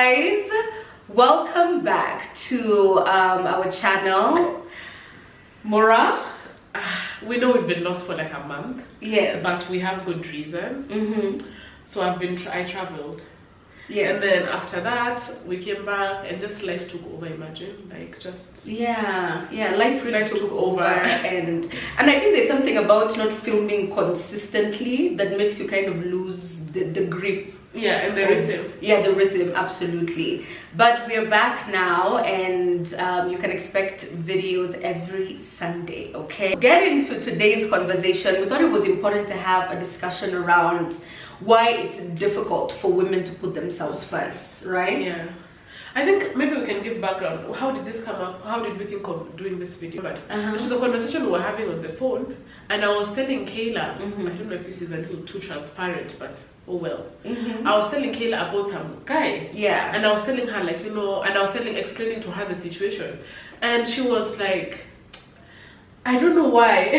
guys, welcome back to our channel. Mora, we know we've been lost for like a month. Yes, but we have good reason. So I traveled. Yes. And then after that we came back and just life took over. Imagine, like, just life really took over. and I think there's something about not filming consistently that makes you kind of lose the grip. And the rhythm. The rhythm, absolutely. But we're back now, and you can expect videos every Sunday, okay? Get into today's conversation. We thought it was important to have a discussion around why it's difficult for women to put themselves first, right? Yeah. I think maybe we can give background. How did this come up? How did we think of doing this video? But it was a conversation we were having on the phone, and I was telling Kayla, I don't know if this is a little too transparent, but oh well. I was telling Kayla about some guy. Yeah. And I was telling her, like, and I was explaining to her the situation. And she was like, I don't know why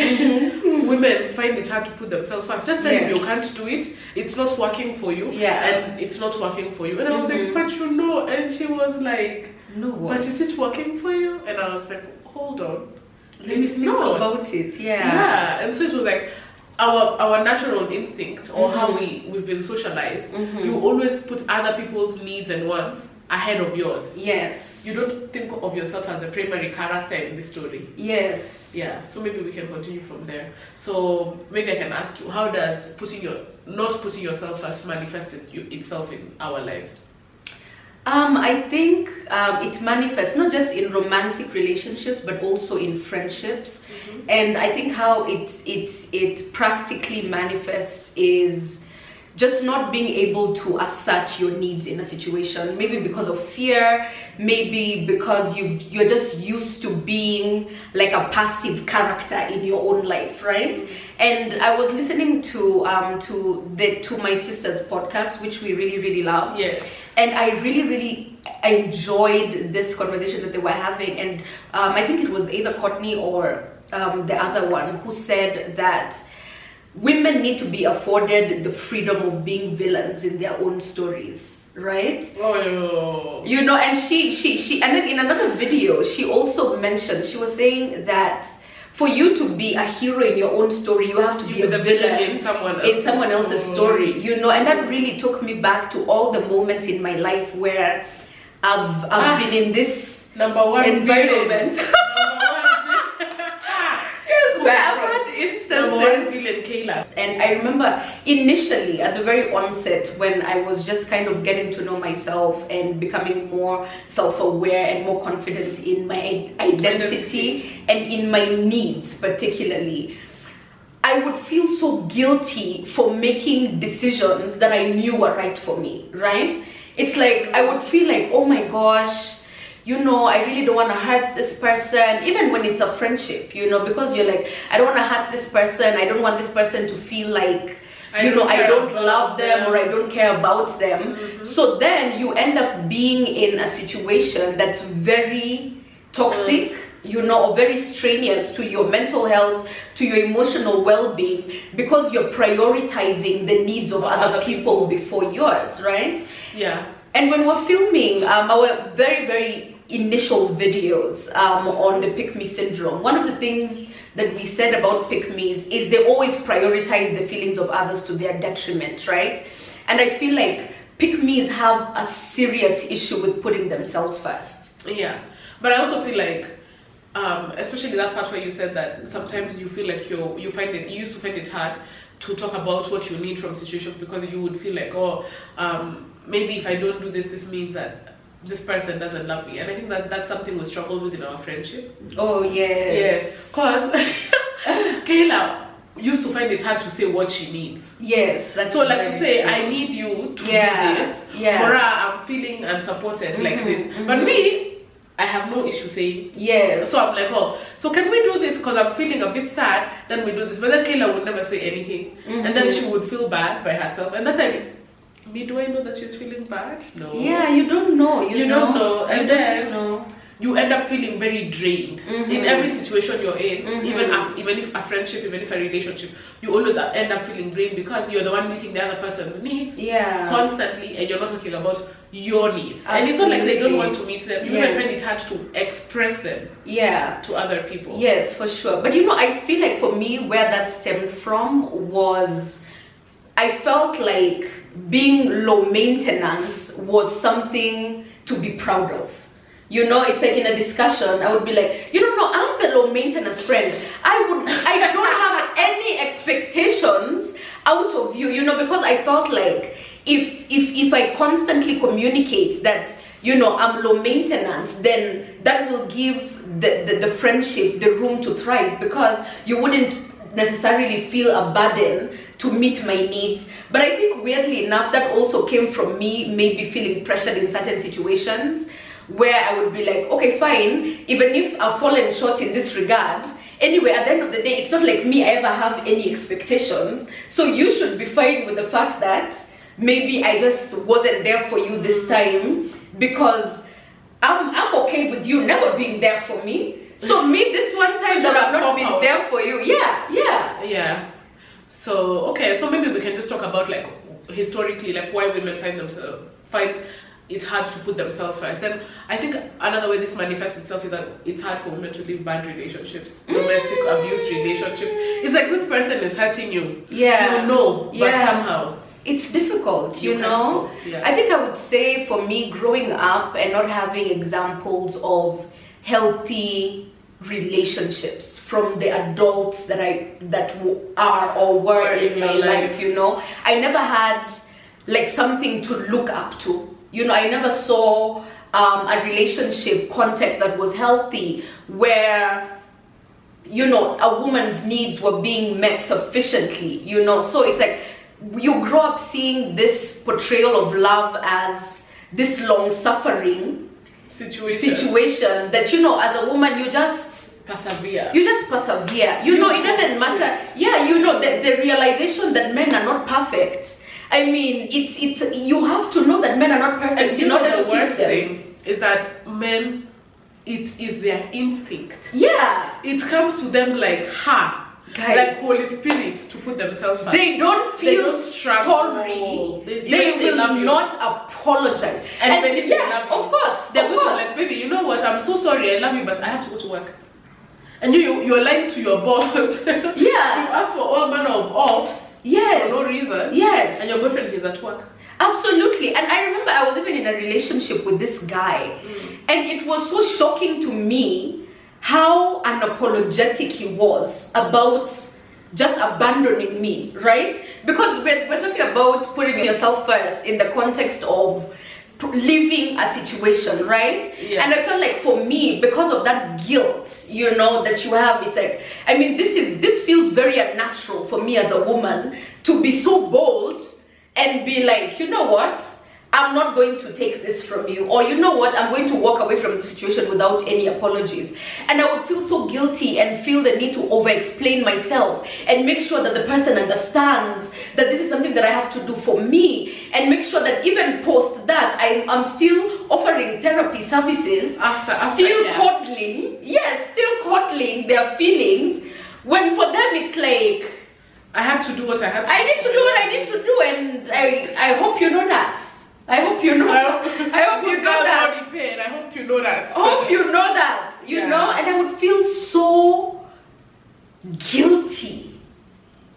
women find it hard to put themselves first. Just telling you can't do it, it's not working for you. And it's not working for you. And I was like, but you know. And she was like, no, what? But is it working for you? And I was like, hold on, let me think about it. And so it was like our natural instinct, or how we've been socialized. You always put other people's needs and wants ahead of yours. Yes. You don't think of yourself as the primary character in the story. Yes. Yeah, so maybe we can continue from there. So maybe I can ask you, how does not putting yourself first manifest itself in our lives? I think it manifests not just in romantic relationships, but also in friendships. And I think how it practically manifests is just not being able to assert your needs in a situation, maybe because of fear, maybe because you're just used to being like a passive character in your own life, right? And I was listening to my sister's podcast, which we really love. Yes. And I really enjoyed this conversation that they were having. And I think it was either Courtney or the other one who said that women need to be afforded the freedom of being villains in their own stories, right? Oh. And she and then in another video she also mentioned, she was saying that for you to be a hero in your own story, you have to be a villain in someone else's story. And that really took me back to all the moments in my life where I've been in this environment. Where I've had instances, and I remember initially at the very onset when I was just kind of getting to know myself and becoming more self-aware and more confident in my identity and in my needs particularly, I would feel so guilty for making decisions that I knew were right for me, right? It's like I would feel like, oh my gosh, I really don't want to hurt this person, even when it's a friendship, because you're like, I don't want to hurt this person. I don't want this person to feel like, I don't love them or I don't care about them. So then you end up being in a situation that's very toxic, or very strenuous to your mental health, to your emotional well-being, because you're prioritizing the needs of other people before yours, right? Yeah. And when we're filming our very initial videos on the pick-me syndrome, one of the things that we said about pick-me's is they always prioritize the feelings of others to their detriment, right? And I feel like pick-me's have a serious issue with putting themselves first. Yeah, but I also feel like, especially that part where you said that sometimes you feel like you used to find it hard to talk about what you need from situations because you would feel like, maybe if I don't do this, this means that this person doesn't love me. And I think that's something we struggle with in our friendship. Oh, yes. Because Kayla used to find it hard to say what she needs. Yes, that's so like to say, true. I need you to do this. Yeah. Mora, I'm feeling unsupported like this. But me, I have no issue saying yes. So I'm like, so can we do this because I'm feeling a bit sad? Then we do this. But then Kayla would never say anything. And then she would feel bad by herself. And that's like, do I know that she's feeling bad? No. Yeah, you don't know. You don't know. And then you end up feeling very drained in every situation you're in. Even if a friendship, even if a relationship, you always end up feeling drained because you're the one meeting the other person's needs constantly, and you're not talking about your needs. And it's not like they don't want to meet them. Women find it hard to express them to other people. Yes, for sure. But I feel like for me, where that stemmed from was I felt like being low maintenance was something to be proud of. It's like in a discussion, I would be like, no, I'm the low maintenance friend. I don't have any expectations out of you, because I felt like if I constantly communicate that, I'm low maintenance, then that will give the friendship the room to thrive, because you wouldn't necessarily feel a burden to meet my needs. But I think weirdly enough, that also came from me maybe feeling pressured in certain situations where I would be like, okay, fine, even if I've fallen short in this regard, anyway, at the end of the day, it's not like me, I ever have any expectations. So you should be fine with the fact that maybe I just wasn't there for you this time, because I'm okay with you never being there for me. So me, this one time that I've not been there for you, yeah. So, okay, so maybe we can just talk about like historically, like why women find it hard to put themselves first. And I think another way this manifests itself is that it's hard for women to leave bad relationships, domestic abuse relationships. It's like this person is hurting you. Yeah. But somehow it's difficult, I think I would say for me, growing up and not having examples of healthy relationships from the adults that are or were in my life, I never had like something to look up to. I never saw a relationship context that was healthy where a woman's needs were being met sufficiently, so it's like you grow up seeing this portrayal of love as this long-suffering situation that, as a woman, you just persevere. It doesn't matter. The realization that men are not perfect. I mean, it's you have to know that men are not perfect in order to keep them. The worst thing is that men, it is their instinct. Yeah. It comes to them like, guys, like Holy Spirit to put themselves first. They don't feel sorry. They will not apologize. And if they love you, of course, they're going to like, baby, you know what? I'm so sorry, I love you, but I have to go to work. And you're lying to your boss. Yeah. You ask for all manner of offs. Yes. For no reason. Yes. And your boyfriend is at work. Absolutely. And I remember I was even in a relationship with this guy, and it was so shocking to me how unapologetic he was about just abandoning me, right? Because we're talking about putting yourself first in the context of leaving a situation, right? Yeah. And I felt like for me, because of that guilt, that you have, it's like, I mean, this feels very unnatural for me as a woman to be so bold and be like, you know what? I'm not going to take this from you, or you know what, I'm going to walk away from the situation without any apologies. And I would feel so guilty and feel the need to over-explain myself and make sure that the person understands that this is something that I have to do for me, and make sure that even post that I'm still offering therapy services, still coddling their feelings, when for them it's like, I had to do what I had to do. I need to do what I need to do, and I hope you know that. I hope you know that. I hope you know that. I hope you know that. Hope you know that. You know, and I would feel so guilty.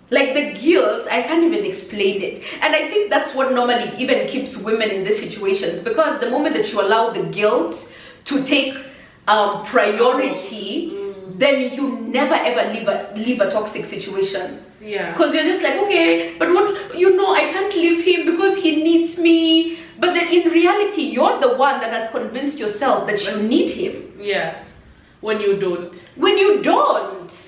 Like the guilt, I can't even explain it. And I think that's what normally even keeps women in these situations, because the moment that you allow the guilt to take priority, then you never ever leave a toxic situation. Yeah. Because you're just like, okay, but what, I can't leave him because he needs me. But then in reality, you're the one that has convinced yourself that you need him. Yeah. When you don't.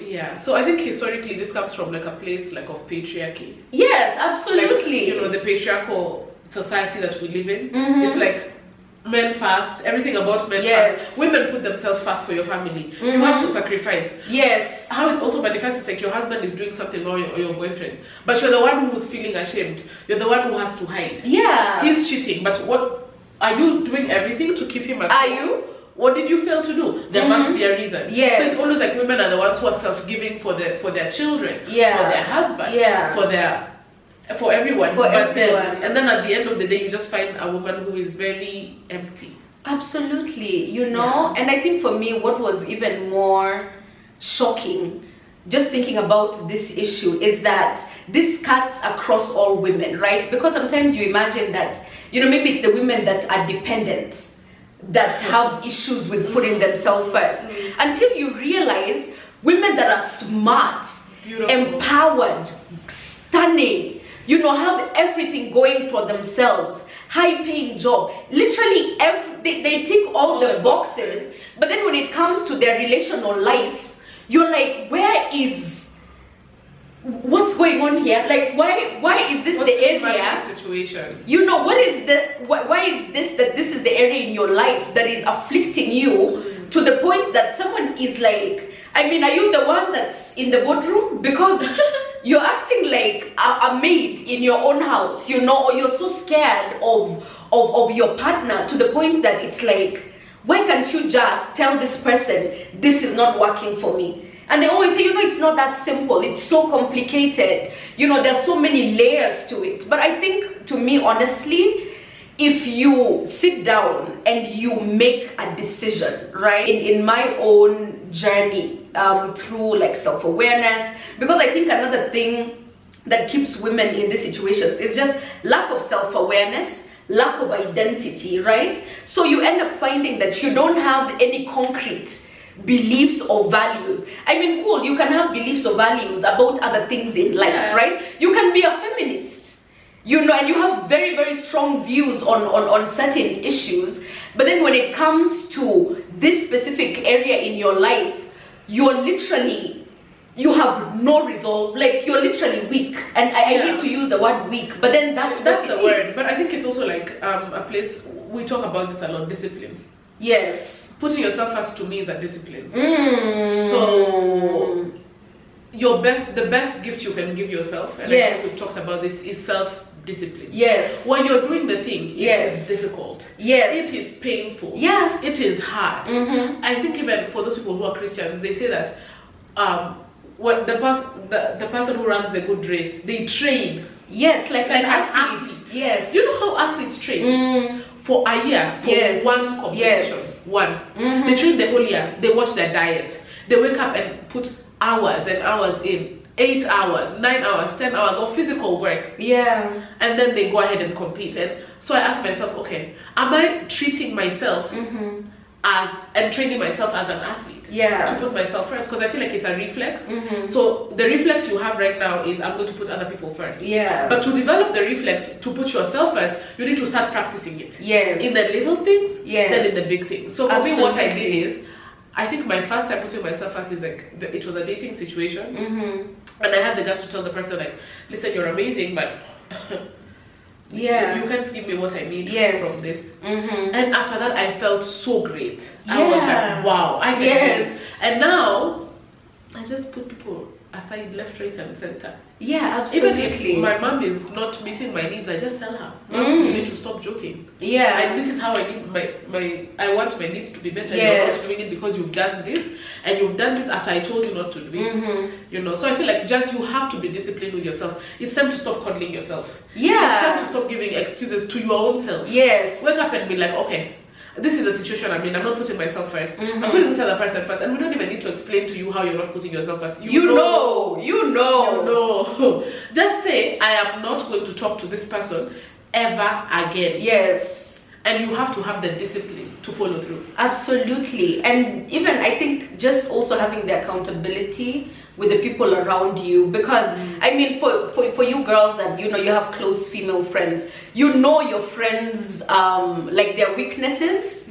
Yeah. So I think historically this comes from like a place like of patriarchy. Yes, absolutely. Like, the patriarchal society that we live in. It's like men first, everything about men first. Women put themselves first for your family. You have to sacrifice. Yes. How it also manifests is like your husband is doing something or your boyfriend, but you're the one who's feeling ashamed. You're the one who has to hide. Yeah. He's cheating, but what are you doing? Everything to keep him at home? Are you? What did you fail to do? There must be a reason. Yes. So it's always like women are the ones who are self-giving for their children, for their husband, for their for everyone. For everyone. And then at the end of the day, you just find a woman who is very empty. Absolutely, you know. And I think for me, what was even more shocking, just thinking about this issue, is that this cuts across all women, right? Because sometimes you imagine that, you know, maybe it's the women that are dependent that have issues with putting themselves first, until you realize women that are smart, beautiful, empowered, stunning, you know, have everything going for themselves, high paying job, literally they tick all the boxes, but then when it comes to their relational life, you're like, what's going on here? Like, why is this the area situation? You know, why is this is the area in your life that is afflicting you to the point that someone is like, I mean, are you the one that's in the boardroom? Because you're acting like a maid in your own house, you know, or you're so scared of your partner to the point that it's like, why can't you just tell this person, this is not working for me? And they always say, you know, it's not that simple. It's so complicated. You know, there's so many layers to it. But I think, to me, honestly, if you sit down and you make a decision, right, in my own journey through like self-awareness, because I think another thing that keeps women in these situations is just lack of self-awareness, lack of identity, right? So you end up finding that you don't have any concrete beliefs or values. I mean, cool, you can have beliefs or values about other things in life, right? You can be a feminist, you know, and you have very, very strong views on certain issues, but then when it comes to this specific area in your life, you have no resolve, like you're literally weak. And I hate to use the word weak, but then that's the word. But I think it's also like a place, we talk about this a lot, discipline. Yes. Putting yourself first to me is a discipline. So the best gift you can give yourself, and I think we've talked about this, is self-discipline. Yes. When you're doing the thing, it is difficult. Yes. It is painful. Yeah. It is hard. I think even for those people who are Christians, they say that when the person who runs the good race, they train. Yes, like an athlete. Yes. You know how athletes train? For a year, for one competition. They train the whole year. They watch their diet. They wake up and put hours and hours in. 8 hours, 9 hours, 10 hours of physical work. Yeah. And then they go ahead and compete. And so I asked myself, okay, am I treating myself and training myself as an athlete? To put myself first, because I feel like it's a reflex. So the reflex you have right now is, I'm going to put other people first. But to develop the reflex to put yourself first, you need to start practicing it. In the little things, then in the big things. So for me, what I did is, I think my first time putting myself first is like, it was a dating situation. And I had the guts to tell the person, like, listen, you're amazing, but you can't give me what I need from this. And after that, I felt so great. I was like, wow, I can do this. And now I just put people aside, left, right, and center. Absolutely. Even if my mom is not meeting my needs, I just tell her, Mom, you need to stop joking. And this is how I need I want my needs to be better. You're not doing it because you've done this, and you've done this after I told you not to do it. You know, so I feel like just you have to be disciplined with yourself. It's time to stop coddling yourself. It's time to stop giving excuses to your own self. Wake up and be like, okay, this is the situation I'm in. I'm not putting myself first. I'm putting this other person first, and we don't even need to explain to you how you're not putting yourself first. You know. Just say, I am not going to talk to this person ever again. And you have to have the discipline to follow through. Absolutely. And even I think just also having the accountability with the people around you, because I mean, for you girls that, you know, you have close female friends, you know your friends like their weaknesses.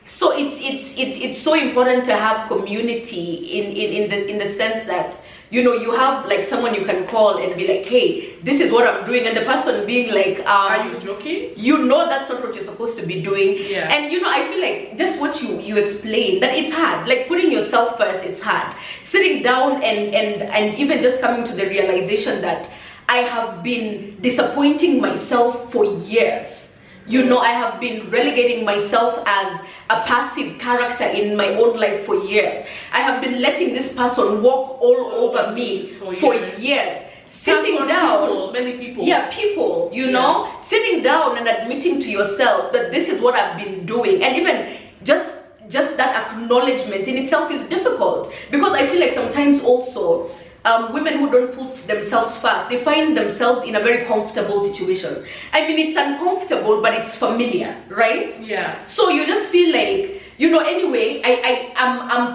So it's so important to have community in the sense that, you know, you have like someone you can call and be like, hey, this is what I'm doing, and the person being like, are you joking? You know that's not what you're supposed to be doing. And you know, I feel like just what you explained, that it's hard, like putting yourself first, it's hard. Sitting down and even just coming to the realization that I have been disappointing myself for years. You know, I have been relegating myself as a passive character in my own life for years. I have been letting this person walk all over me for years. sitting down, many people, people, you know, sitting down and admitting to yourself that this is what I've been doing, and even just that acknowledgement in itself is difficult, because I feel like sometimes also women who don't put themselves first, they find themselves in a very comfortable situation. I mean, it's uncomfortable, but it's familiar, right? Yeah. So you just feel like, you know, anyway, I'm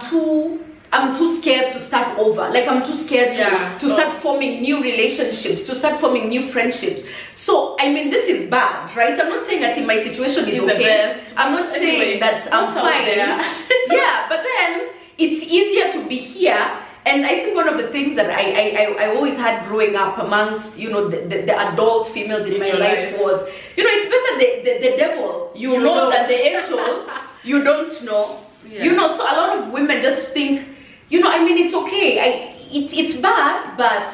too scared to start over. Like, I'm too scared to start forming new relationships, to start forming new friendships. So, I mean, this is bad, right? I'm not saying that in my situation is okay. I'm not saying that I'm fine. Yeah, but then it's easier to be here. And I think one of the things that I always had growing up amongst, you know, the adult females in my life was, you know, it's better the devil, you know, than the angel, you don't know. Yeah. You know, so a lot of women just think, you know, I mean, it's okay. It's bad, but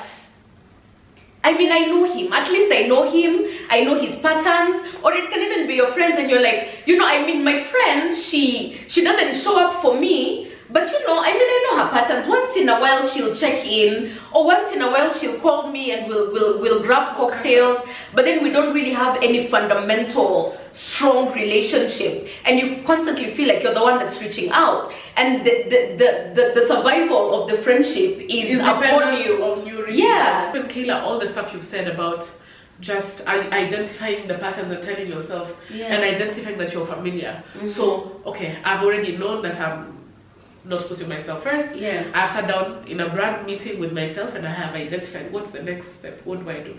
I mean, I know him. At least I know him. I know his patterns. Or it can even be your friends and you're like, you know, I mean, my friend, she doesn't show up for me. But you know, I mean, I know her patterns. Once in a while she'll check in, or once in a while she'll call me and we'll grab cocktails. But then we don't really have any fundamental strong relationship, and you constantly feel like you're the one that's reaching out, and the survival of the friendship is upon you. Of new yeah. Kayla, all the stuff you've said about just identifying the pattern and telling yourself, and identifying that you're familiar. So okay, I've already known that I'm not putting myself first. Yes. I've sat down in a brand meeting with myself and I have identified what's the next step. What do I do?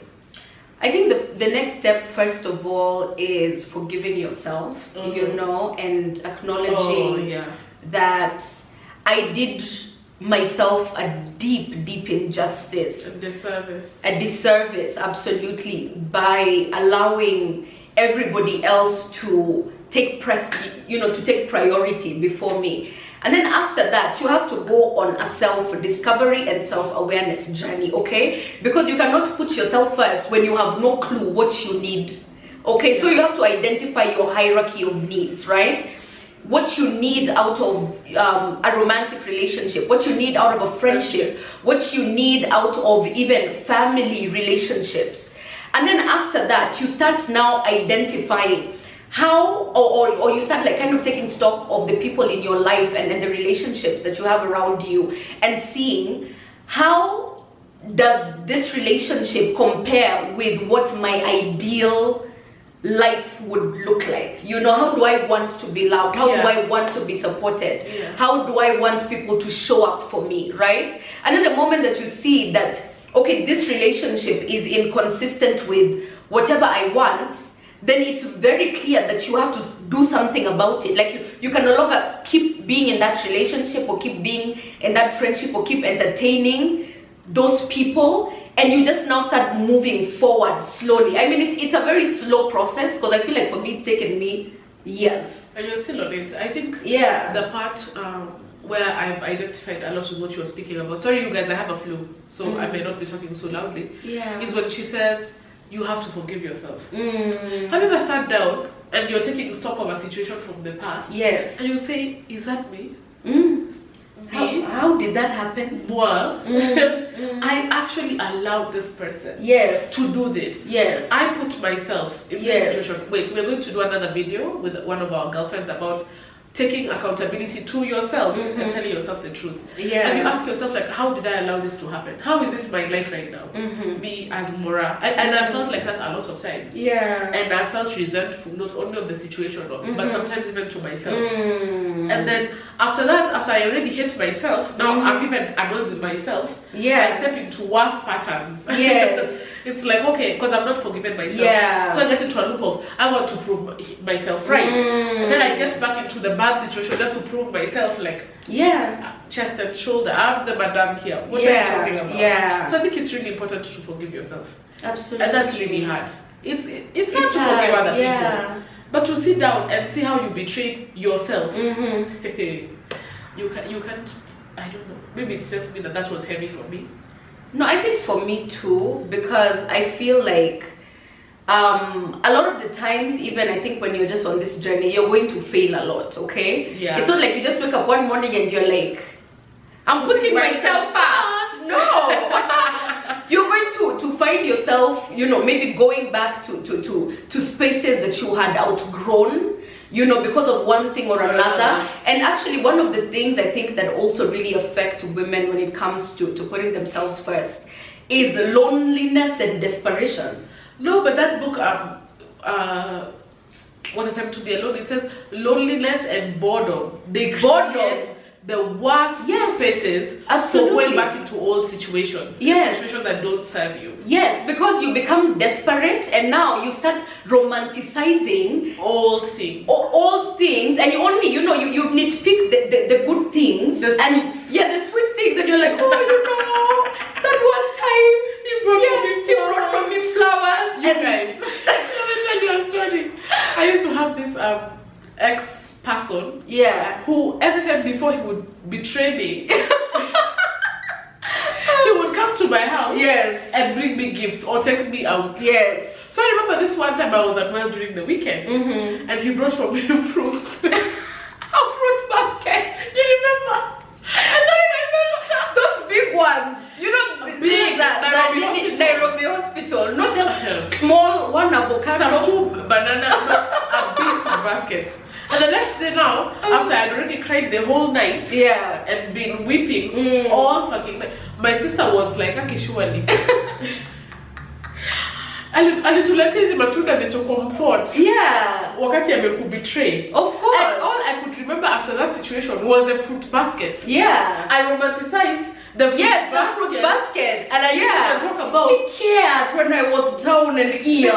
I think the next step, first of all, is forgiving yourself, you know, and acknowledging that I did myself a deep injustice. A disservice, absolutely, by allowing everybody else to take priority before me. And then after that, you have to go on a self-discovery and self-awareness journey, okay? Because you cannot put yourself first when you have no clue what you need, okay? So you have to identify your hierarchy of needs, right? What you need out of a romantic relationship, what you need out of a friendship, what you need out of even family relationships. And then after that, you start now identifying how, or you start like kind of taking stock of the people in your life and the relationships that you have around you, and seeing how does this relationship compare with what my ideal life would look like. You know, how do I want to be loved? How do I want to be supported? How do I want people to show up for me, right? And then the moment that you see that, okay, this relationship is inconsistent with whatever I want, then it's very clear that you have to do something about it. Like you can no longer keep being in that relationship, or keep being in that friendship, or keep entertaining those people, and you just now start moving forward slowly. I mean, it's a very slow process, because I feel like for me it's taken me years. And you're still on it. I think the part where I've identified a lot of what you were speaking about, sorry you guys, I have a flu, so I may not be talking so loudly, is when she says, you have to forgive yourself. Have you ever sat down and you're taking stock of a situation from the past? Yes. And you say, is that me? How did that happen? Well, I actually allowed this person to do this. Yes. I put myself in this situation. Wait, we're going to do another video with one of our girlfriends about taking accountability to yourself and telling yourself the truth. And you ask yourself, like, how did I allow this to happen? How is this my life right now? Me as Mora. And I felt like that a lot of times. And I felt resentful, not only of the situation, but sometimes even to myself. And then after that, after I already hate myself, now I'm even annoyed with myself. I step into worse patterns. It's like, okay, because I'm not forgiven myself. So I get into a loop of, I want to prove myself right. And then I get back into the bad situation just to prove myself, like, chest and shoulder, I'm the madam here. What are you talking about? So I think it's really important to forgive yourself. Absolutely. And that's really hard. It's hard to forgive other people. But to sit down and see how you betrayed yourself, you can't, I don't know. Maybe it's just me that was heavy for me. No, I think for me too, because I feel like a lot of the times, even I think when you're just on this journey, you're going to fail a lot, okay? It's not like you just wake up one morning and you're like, I'm putting myself first. No. you're going to find yourself, maybe going back to spaces that you had outgrown, because of one thing or another. And actually, one of the things I think that also really affect women when it comes to putting themselves first is loneliness and desperation. No, but that book, What a Time to Be Alone, it says loneliness and boredom. They create the worst spaces for going back into old situations. Situations that don't serve you. Yes, because you become desperate and now you start romanticizing old things. Old things, and you only, you nitpick the good things. The sweet things, and you're like, oh, that one time he brought from me flowers. You guys, let me tell you a story. I used to have this ex-person who every time before he would betray me, he would come to my house and bring me gifts or take me out. So I remember this one time I was at work during the weekend and he brought for me fruits. A fruit basket. You remember? And I remember those big ones. Big Nairobi Hospital. Not just small one avocado. Some 2 bananas, a big fruit basket. And the next day now, after I had already cried the whole night and been weeping all fucking night, my sister was like, okay, surely. Alituletea hizi matunda zetu comfort. Wakati amekubetray. Of course. And all I could remember after that situation was a fruit basket. I romanticized the fruit basket. And I used to talk about he cared when I was down and ill.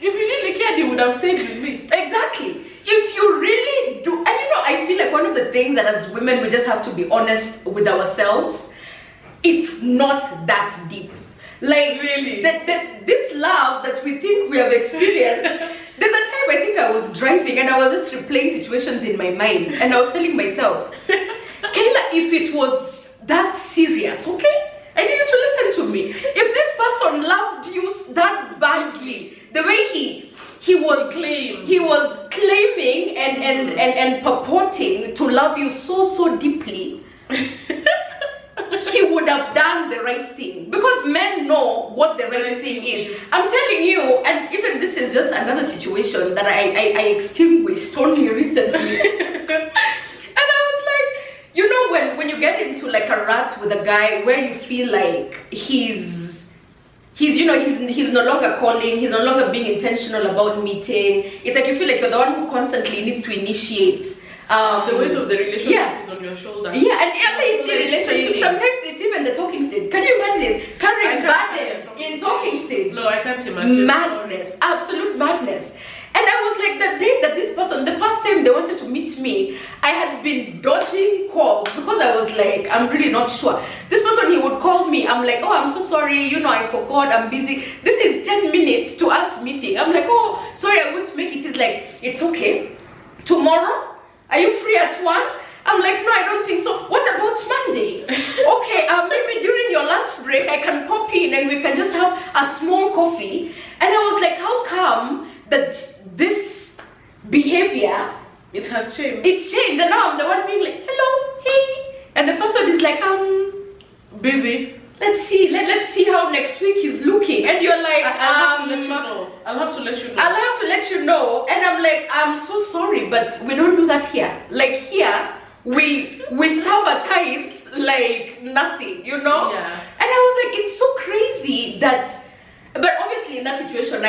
If you really cared, you would have stayed with me. Exactly. If you really do, and I feel like one of the things that as women we just have to be honest with ourselves, it's not that deep. Like really, this love that we think we have experienced. There's a time I think I was driving and I was just replaying situations in my mind, and I was telling myself, Kayla, if it was that serious, okay, I need you to listen to me. If this person loved you that badly, the way he was claiming and purporting to love you so deeply, he would have done the right thing, because men know what the right thing is. I'm telling you, and even this is just another situation that I extinguished only recently. And I was like, when you get into like a rut with a guy where you feel like he's no longer calling, he's no longer being intentional about meeting. It's like you feel like you're the one who constantly needs to initiate. The weight of the relationship is on your shoulder. And after you see relationship, sometimes it's even the talking stage. Can you imagine carrying burden in talking stage? No, I can't imagine. Madness, absolute madness. And I was like, the day that this person, the first time they wanted to meet me, I had been dodging calls because I was like, I'm really not sure. This person, he would call me. I'm like, oh, I'm so sorry. I forgot. I'm busy. This is 10 minutes to us meeting. I'm like, oh, sorry, I won't make it. He's like, it's okay. Tomorrow? Are you free at 1? I'm like, no, I don't think so. What about Monday? Okay, maybe during your lunch break, I can pop in and we can just have a small coffee. And I was like, how come that this behavior, it has changed? It's changed, and now I'm the one being like, hello, hey. And the person is like, busy. Let's see how next week is looking. And you're like, I'll have to let you know. I'll have to let you know. And I'm like, I'm so sorry, but we don't do that here. Like here, we sabotage like nothing, Yeah. And I was like, it's so crazy that, but obviously in that situation,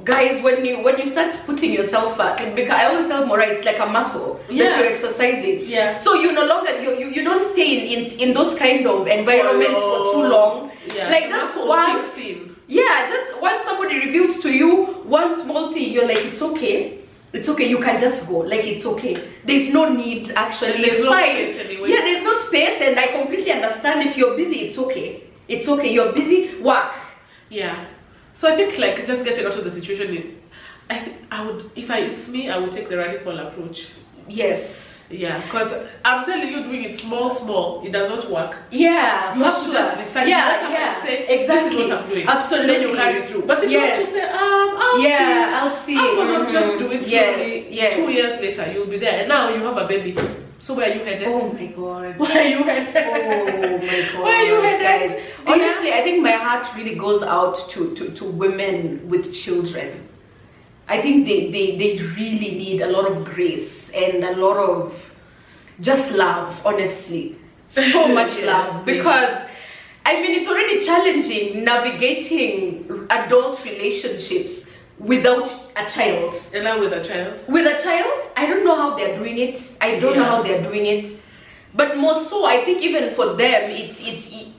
guys, when you start putting yourself first, I always tell Maura, it's like a muscle that you're exercising. So you no longer you don't stay in those kind of environments for too long. Like just once. Just once somebody reveals to you one small thing, you're like, it's okay. It's okay, you can just go. Like, it's okay. There's no need, actually. There's it's no fine. Space anyway. Yeah, there's no space, and I completely understand if you're busy, it's okay. It's okay, you're busy, work. Yeah. So I think like just getting out of the situation, I would, if it's me, I would take the radical approach. Yes. Yeah, because I'm telling you, doing it small, it does not work. Yeah, you have to just decide. Say, exactly. This is what I'm doing. Absolutely. Then you carry through. But if you want to say, I'll see. I'm gonna just do it slowly. 2 years later, you'll be there, and now you have a baby. So where are you headed? Oh my god. Where are you headed? Oh my god. Where are you headed? Guys, honestly, I think my heart really goes out to women with children. I think they really need a lot of grace and a lot of just love, honestly. So much Yes, love. Because, I mean, it's already challenging navigating adult relationships without a child. And now with a child? With a child, I don't know how they're doing it. I don't know how they're doing it. But more so, I think even for them, it's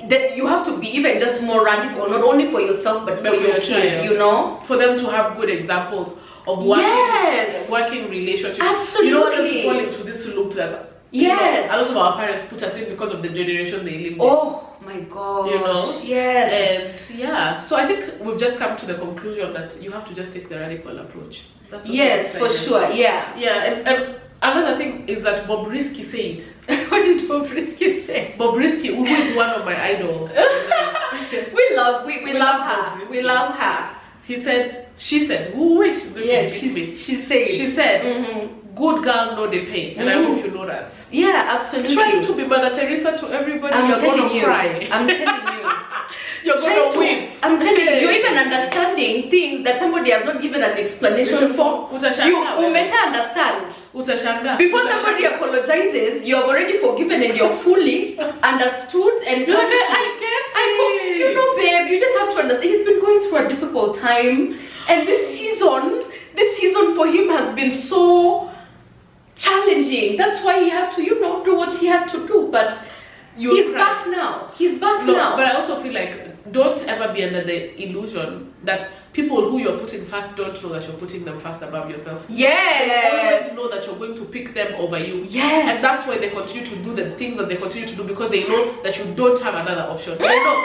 that you have to be even just more radical, not only for yourself, but for your kid, you know? For them to have good examples of working relationships. Absolutely. You don't want them to fall into this loop that yes. A lot of our parents put us in because of the generation they live in. Oh my god. You know? Yes. And yeah, so I think we've just come to the conclusion that you have to just take the radical approach. That's what yes, for sure. Yeah. Yeah, and another thing is that Bob Risky said. What did Bob Risky say? Bob Risky, who is one of my idols. we love her. We love her. She said, oh wait, she's going to beat me. She said, good girl know the pain, and I hope you know that. Yeah, absolutely. Trying to be Mother Teresa to everybody, you're gonna cry. I'm telling you. You're gonna weep. I'm telling you, you're even understanding things that somebody has not given an explanation for. You understand. Before somebody apologizes, you have already forgiven and you're fully understood and you're like, I get it. You know, babe, you just have to understand. He's been going through a difficult time, and this season for him has been so challenging. That's why he had to, do what he had to do. But he's back now. He's back now. But I also feel like don't ever be under the illusion that people who you're putting first don't know that you're putting them first above yourself. Yes. They always know that you're going to pick them over you. Yes. And that's why they continue to do the things that they continue to do, because they know that you don't have another option. They know,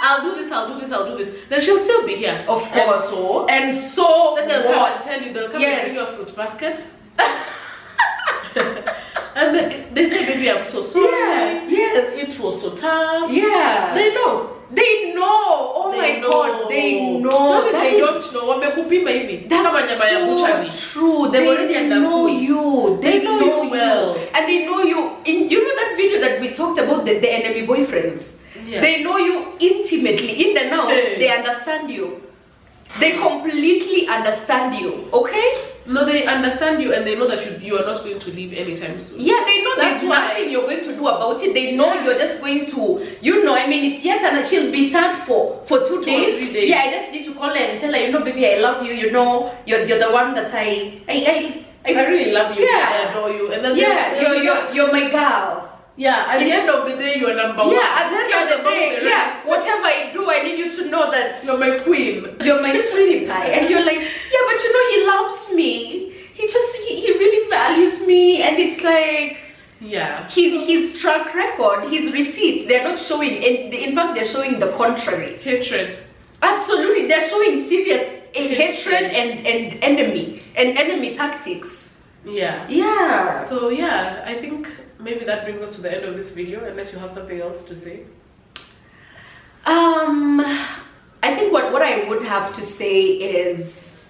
I'll do this. Then she'll still be here. Of course. And so then they'll come and tell you, they'll come and bring you a fruit basket. And they say, baby, I'm so sorry. Yeah. Yes. It was so tough. Yeah. They know. Oh my god, they know. They don't know. That's so true. They've already understood. Know you. They know you well. And they know you. You know that video that we talked about, the enemy boyfriends? Yeah. They know you intimately, in and out. They understand you. They completely understand you, okay? No, they understand you, and they know that you are not going to leave anytime soon. Yeah, they know there's nothing you're going to do about it. They know you're just going to, it's yet, and she'll be sad for 2 days. 3 days. Yeah, I just need to call her and tell her, baby, I love you. You're the one that I really love you. Yeah. I adore you. And then you're my girl. Yeah, at the end of the day, you're number one. Yeah, at the end of the day, yes. Whatever I do, I need you to know that you're my queen. You're my sweetie pie. And you're like, yeah, but he loves me. He really values me. And it's like, yeah. His track record, his receipts, they're not showing, in fact, they're showing the contrary. Hatred. Absolutely, they're showing serious hatred and enemy tactics. Yeah. Yeah. So yeah, I think maybe that brings us to the end of this video, unless you have something else to say. I think what I would have to say is,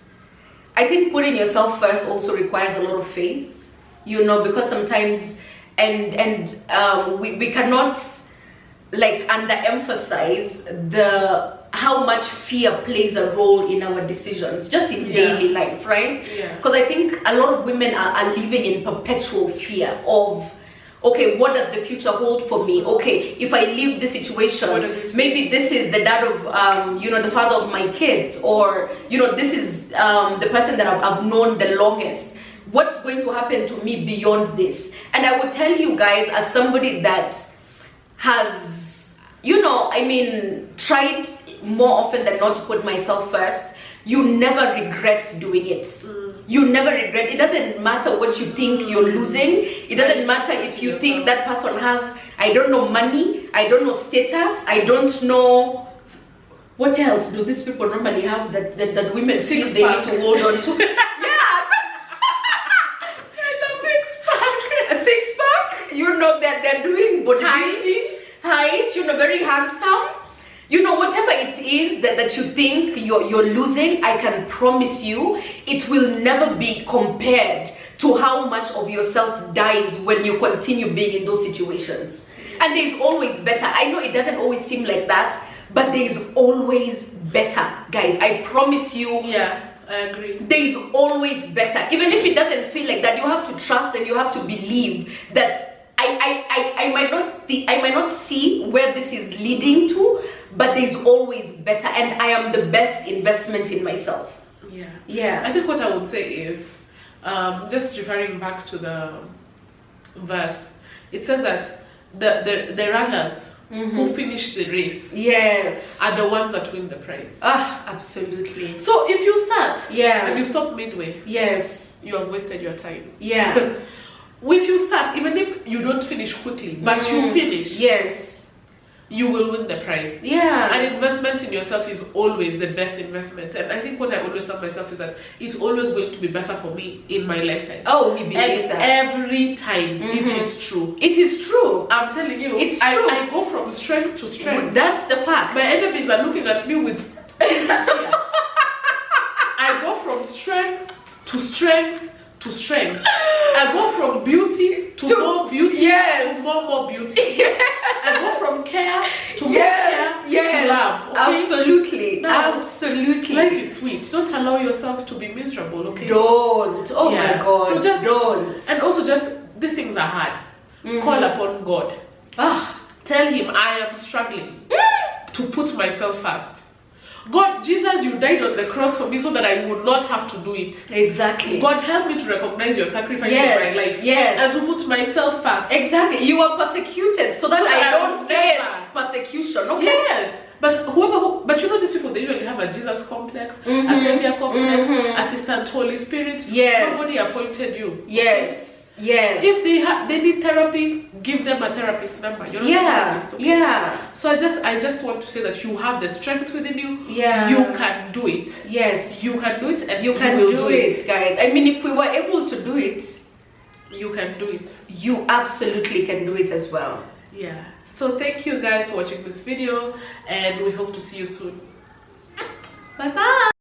I think putting yourself first also requires a lot of faith, because sometimes, we cannot underemphasize how much fear plays a role in our decisions, just in daily life, right? Yeah. Because I think a lot of women are living in perpetual fear of, okay, what does the future hold for me? Okay, if I leave this situation, maybe this is the dad of, the father of my kids, or, this is the person that I've known the longest. What's going to happen to me beyond this? And I would tell you guys, as somebody that has, tried more often than not to put myself first, you never regret doing it. You never regret. It doesn't matter what you think you're losing. It doesn't matter if you think that person has, I don't know, money, I don't know, status, I don't know, what else do these people normally have that women feel they need to hold on to? Yes! A six-pack. They're doing bodybuilding, height, very handsome. Whatever it is that you think you're losing, I can promise you, it will never be compared to how much of yourself dies when you continue being in those situations. And there's always better. I know it doesn't always seem like that, but there's always better, guys. I promise you. Yeah, I agree. There's always better. Even if it doesn't feel like that, you have to trust and you have to believe that I might not see where this is leading to, but there's always better, and I am the best investment in myself. Yeah. I think what I would say is, just referring back to the verse, it says that the runners who finish the race are the ones that win the prize. Absolutely. So if you start and you stop midway, you have wasted your time. If you start, even if you don't finish quickly, but you finish, you will win the prize. An investment in yourself is always the best investment. And I think what I always tell myself is that it's always going to be better for me in my lifetime. Oh, we believe that. Every time. It is true. It is true. I'm telling you. It's true. I go from strength to strength. That's the fact. My enemies are looking at me with I go from strength to strength to strength. I go from beauty to more beauty to more beauty. I go from care to more care to love. Okay? Absolutely. Now, absolutely. Life is sweet. Don't allow yourself to be miserable, okay? Don't. Oh my God. So just don't. And also just, these things are hard. Call upon God. Tell him I am struggling to put myself first. God, Jesus, you died on the cross for me so that I would not have to do it. Exactly. God, help me to recognize your sacrifice in my life. And to put myself first. Exactly. You are persecuted so that I don't face persecution. Okay? But but you know these people, they usually have a Jesus complex, a Savior complex, Assistant Holy Spirit. Nobody appointed you. If they need therapy, give them a therapist number. You're not a therapist, okay? So I just want to say that you have the strength within you. You can do it. You can do it, and you can do it, guys. I mean, if we were able to do it, you can do it. You absolutely can do it as well. So thank you guys for watching this video, and we hope to see you soon. Bye bye.